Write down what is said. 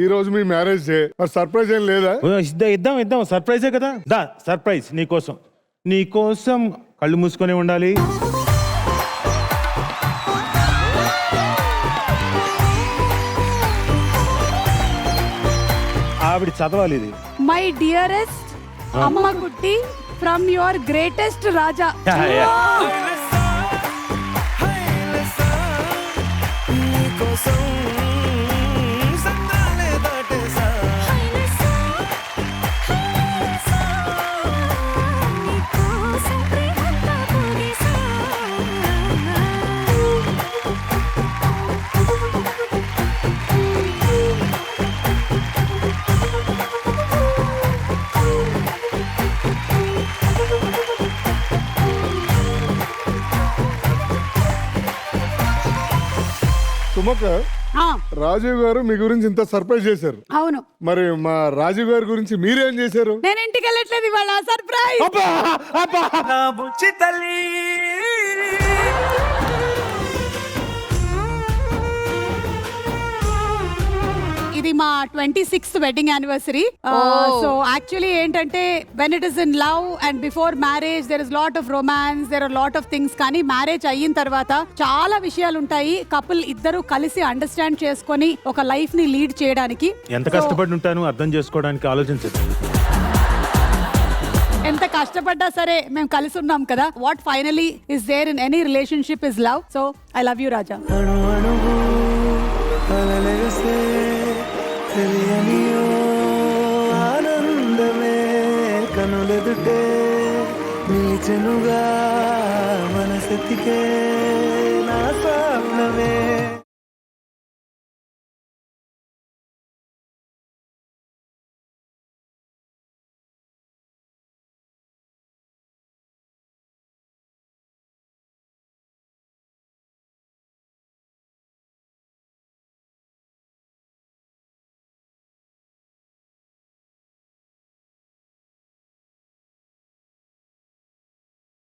ఈ రోజు మీ marriage day, మరి సర్ప్రైజ్ ఏం లేదా? ఇద్దాం సర్ప్రైజే కదా. దా సర్ప్రైజ్ నీకోసం కళ్ళు మూసుకొని ఉండాలి. ఆవిడ చదవాలి ఇది. మై డియరెస్ట్ అమ్మ కుట్టి ఫ్రమ్ యువర్ గ్రేటెస్ట్ రాజా. సుమక్క, రాజీవ్ గారు మీ గురించి ఇంత సర్ప్రైజ్ చేశారు. అవును, మరి మా రాజీవ్ గారి గురించి మీరేం చేశారు? నేను ఇంటికి వెళ్ళట్లేదు ఇవాళ. సర్ప్రైజ్. ఇది మా 26th wedding anniversary. So actually ఏంటంటే when it is in love and before marriage there is lot of romance, there are lot of things. కానీ మ్యారేజ్ అయిన తర్వాత చాలా విషయాలు ఉంటాయి. కపుల్ ఇద్దరు కలిసి అండర్స్టాండ్ చేసుకొని ఒక లైఫ్ ని లీడ్ చేయడానికి. ఎంత కష్టపడి ఉంటాను అర్థం చేసుకోవడానికి ఆలోచించదు. ఎంత కష్టపడ్డా సరే మేము కలిసి ఉన్నాం కదా. What finally is there in any relationship is love. So I love you Raja.